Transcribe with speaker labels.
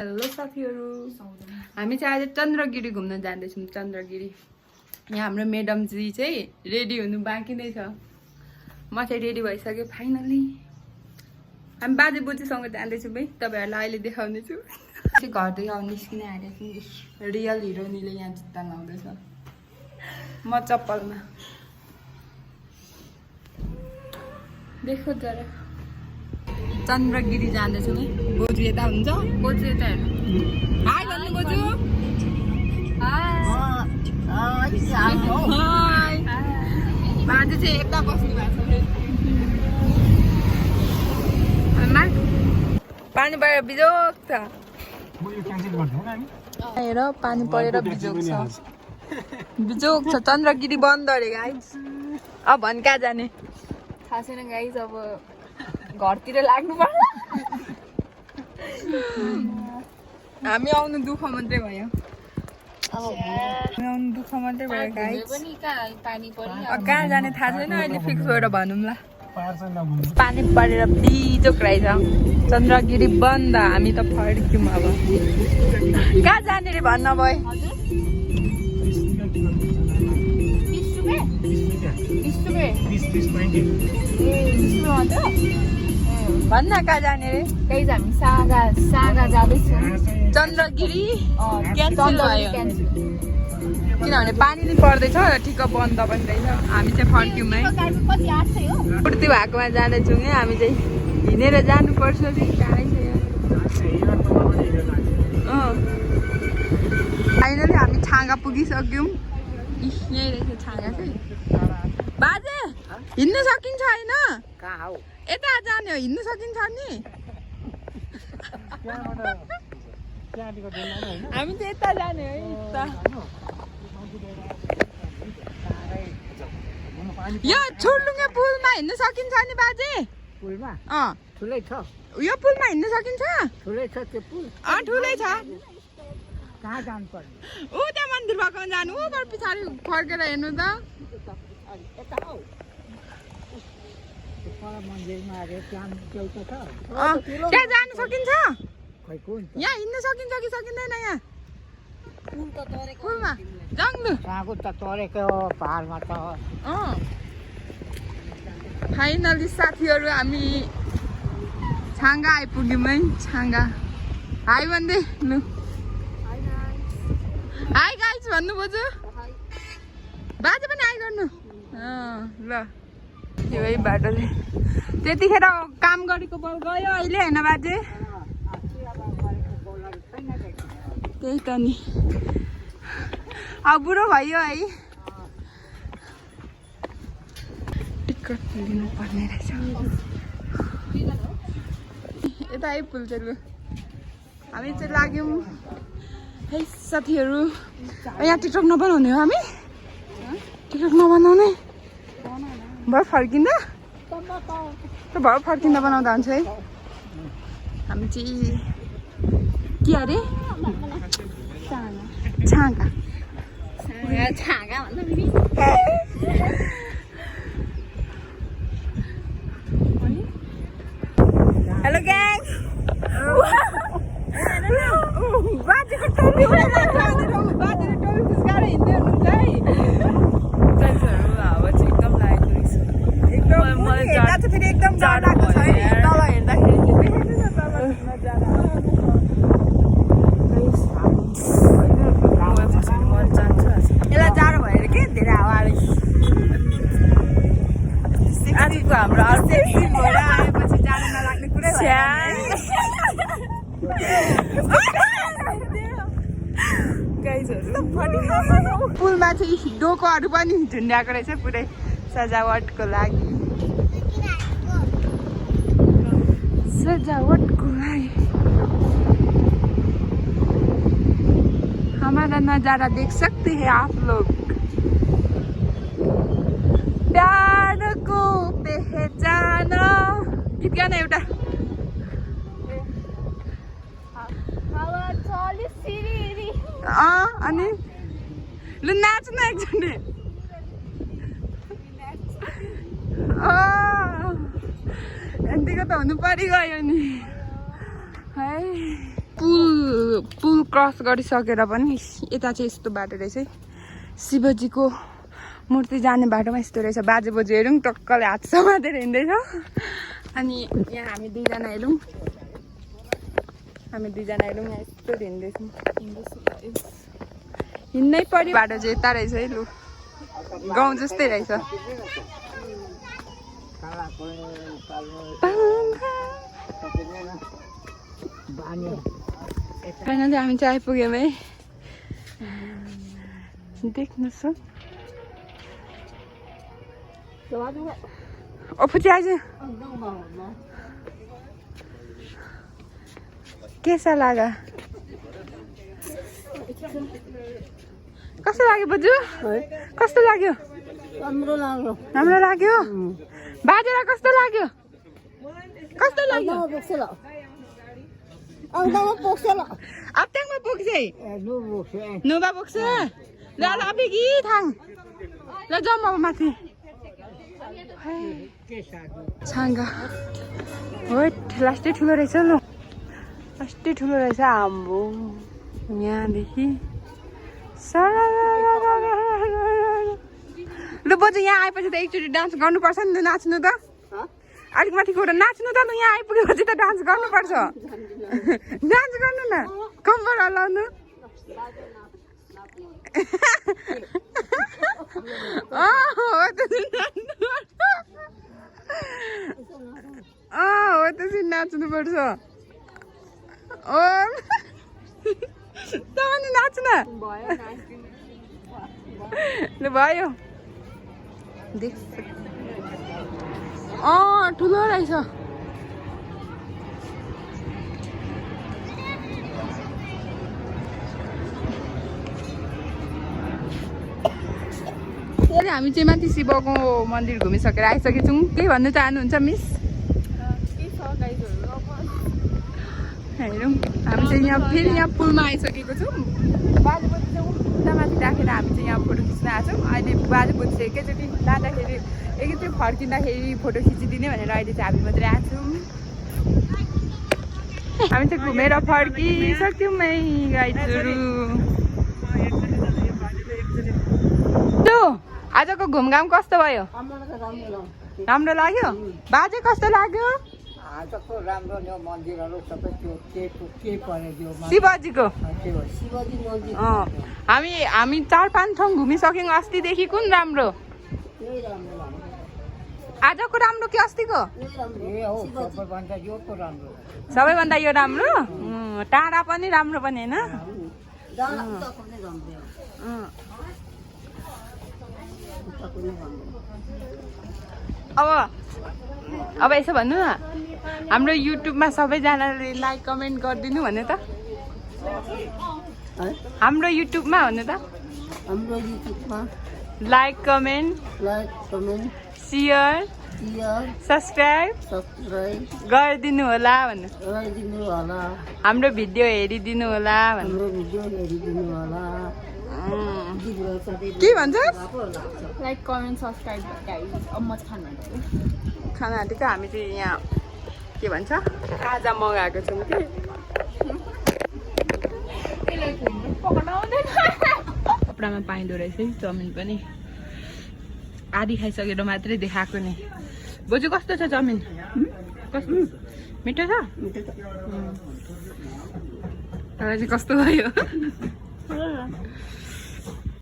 Speaker 1: Hello साथीहरु, हामी चाहिँ आज चन्द्रगिरी घुम्न जाँदैछौँ। चन्द्रगिरी यहाँ हाम्रो मेडम जी चाहिँ रेडी हुनु बाँकी नै छ। म चाहिँ रेडी भइसक्यो फाइनली। हामी बाजे बोजूसँग जाँदैछौँ है, तपाईहरुलाई अहिले देखाउने छु। चाहिँ घरदेखि आउनु निस्किन आएको छु। रियल हिरोनीले यहाँ जुत्ता लाउँदैछ, म चप्पलमा। देखो जरा चन्द्रगिरी जाँदैछौँ है। बोजू यता हुन्छ, बोजू यता हेर्नु। हाई भन्नु बोजू। हाई। बाजे चाहिँ यता बस्नु भएको छ। पानी परेर बिजोक छ। हेर पानी परेर बिजोक छ। बिजोक छ। चन्द्रगिरी बन्द अरे गाइस। अब भन कहाँ जाने थाहा छैन गाइस। अब घरतिर लाग्नु पर्छ। हामी आउनु दुःख मात्रै भयो। आउनु दुःख मात्रै भयो गाइस। कहाँ जाने थाहा छैन अहिले, फिक्स भएर भनौँला। पानी परेर बिजोक रहेछ। चन्द्रगिरी बन्द। हामी त फर्क्यौँ अब। कहाँ जाने रे भन्न भयो। भन्न कहाँ जाने रे।
Speaker 2: त्यही त हामी सागा जाँदैछौँ।
Speaker 1: चन्द्रगिरी क्यान्सल भयो किनभने पानी नै पर्दैछ। ठिक्क बन्द पनि रहेछ। हामी चाहिँ फर्क्यौँ है। फुर्ती भएकोमा जाँदैछौँ है। हामी चाहिँ हिँडेर जानुपर्छ। फाइनली हामी छाँगा पुगिसक्यौँ। यहीँ रहेछ छाँगा चाहिँ। बाजे हिँड्न सकिन्छ होइन? यता जाने हो, हिँड्नु सकिन्छ नि। हामी चाहिँ यता जाने है। यो छुर्लुङ्गे पुलमा हिँड्नु सकिन्छ नि बाजे?
Speaker 3: पुलमा
Speaker 1: ठुलै छ यो पुलमा हिँड्नु सकिन्छ?
Speaker 3: ठुलै छ त्यो पुल।
Speaker 1: ठुलै छ।
Speaker 3: कहाँ जानु पर्ने?
Speaker 1: ऊ त्यहाँ मन्दिर भएकोमा जानु। ऊ पर पछाडि फर्केर हेर्नु त।
Speaker 3: मन्दिरमा
Speaker 1: त्यहाँ जानु सकिन्छ?
Speaker 3: खै कुन
Speaker 1: यहाँ हिँड्नु सकिन्छ कि सकिँदैन? यहाँ पुलमा जङ्गलु
Speaker 3: सागु त तरेको पहाडमा त।
Speaker 1: फाइनली साथीहरू हामी छाँगा आइपुग्यौँ है। छाँगा हाई भन्दै लु। हाई गाइस भन्नु बोजू। बाजे पनि हाई गर्नु। ल यो है बाटोले। त्यतिखेर काम गरेको बल गयो अहिले होइन बाजे? त्यही त नि। अब बुढो भयो है। टिकट लिनु पर्ने रहेछ। यता आइपुग्छ लु। हामी चाहिँ लाग्यौँ है साथीहरू। यहाँ टिकटक नबनाउने हो हामी? टिकटक नबनाउने भयो फर्किँदा? भयो फर्किँदा बनाउँदा हुन्छ है। हामी चाहिँ के अरे छाँगा हेलो ग्याङ। बाजेको टोपी बाजेले टोपी फुस्काएर हिँड्दै हुनुहुन्छ है। हावा चाहिँ एकदम लागेको रहेछ। एकदम हेर्दा चाहिँ फेरि एकदम डर लाग्छ है। तल हेर्दाखेरि यसलाई जाडो भएर के धेरै हावा आजको हाम्रो सेक्सी भएर आएपछि जाडो नलाग्ने कुरै पुलमा चाहिँ डोकोहरू पनि झुन्ड्याएको रहेछ पुरै सजावटको लागि। हमारा नजारा देख सकते हैं आप लोग। प्यार को पहचान गीत गाना एउटा। अनि लु नाच न एकजनाले। यतिको त हुनु परिगयो नि है। पुल क्रस गरिसकेर पनि यता चाहिँ यस्तो बाटो रहेछ है। शिवजीको मूर्ति जाने बाटोमा यस्तो रहेछ। बाजे बोजूहरू पनि टक्कले हात समातेर हिँड्दैछ। अनि यहाँ हामी दुईजना हेरौँ यहाँ यस्तो हिँड्दैछौँ। हिँड्नै पर्यो। बाटो चाहिँ यता रहेछ है। लु गाउँ जस्तै रहेछ। फाइनली हामी चाहिँ आइपुग्यौँ है। देख्नुहोस् ओफुची आइज कैसा लाग्यो? कस्तो लाग्यो बजू? कस्तो लाग्यो? राम्रो लाग्यो। बाजेलाई कस्तो लाग्यो? अप्ट्याङमा पुग्छ नुबा पुग्छ। ल अबेगी थाङ ल जाउँ अब माथि। छाङ्गा वेट लास्टै ठुलो रहेछ। लु लास्टै ठुलो रहेछ आम्बो। यहाँदेखि लु बजू यहाँ आएपछि त एकचोटि डान्स गर्नुपर्छ नि त। नाच्नु त अलिक माथि गएर नाच्नु त। लु यहाँ आइपुगेपछि त डान्स गर्नुपर्छ। डान्स गर्नु न कम्बर हल्लाउनु। हो त्यसरी नाच्नुपर्छ। पनि नाच्न ल भयो। ठुलो रहेछ। हामी चाहिँ माथि शिवको मन्दिर घुमिसकेर आइसकेछौँ। के भन्नु चाहनुहुन्छ मिस? हेरौँ हामी चाहिँ यहाँ फेरि यहाँ पुलमा आइसकेको छौँ। बाजे बोजू चाहिँ उता माथि राखेर हामी चाहिँ यहाँ फोटो खिच्न आएको छौँ। अहिले बाजे बोजू चाहिँ एकैचोटि लाँदाखेरि एकैचोटि फर्किँदाखेरि फोटो खिचिदिने भनेर अहिले चाहिँ हामी मात्रै आएको छौँ। हामी चाहिँ घुमेर फर्किसक्यौँ है गाइजहरू। आजको घुमघाम कस्तो भयो? राम्रो लाग्यो। बाजे कस्तो लाग्यो?
Speaker 3: आजको राम्रो नि मन्दिरहरू सबै के परेको
Speaker 1: शिवजीको। हामी 4-5 ठाउँ घुमिसक्यौँ। अस्तिदेखि कुन राम्रो? आजको राम्रो कि अस्तिको? सबैभन्दा यो राम्रो। टाढा पनि राम्रो पनि होइन। अब यसो भन्नु न हाम्रो युट्युबमा सबैजनाले लाइक कमेन्ट गरिदिनु भने त। हाम्रो युट्युबमा भन्नु त।
Speaker 3: हाम्रो युट्युबमा
Speaker 1: लाइक कमेन्ट सेयर सब्सक्राइब गरिदिनु होला भन्नु। हाम्रो भिडियो हेरिदिनु होला भन्नु। के भन्छ?
Speaker 2: Like comment subscribe guys. अब म
Speaker 1: खाना आँटेको। हामी चाहिँ यहाँ के भन्छ खाजा मगाएको छौँ कि। कपडामा पाइँदो रहेछ है चाउमिन पनि। आधी खाइसकेर मात्रै देखाएको नि। बोजू कस्तो छ चाउमिन? कस्तो मिठो छ? कस्तो भयो?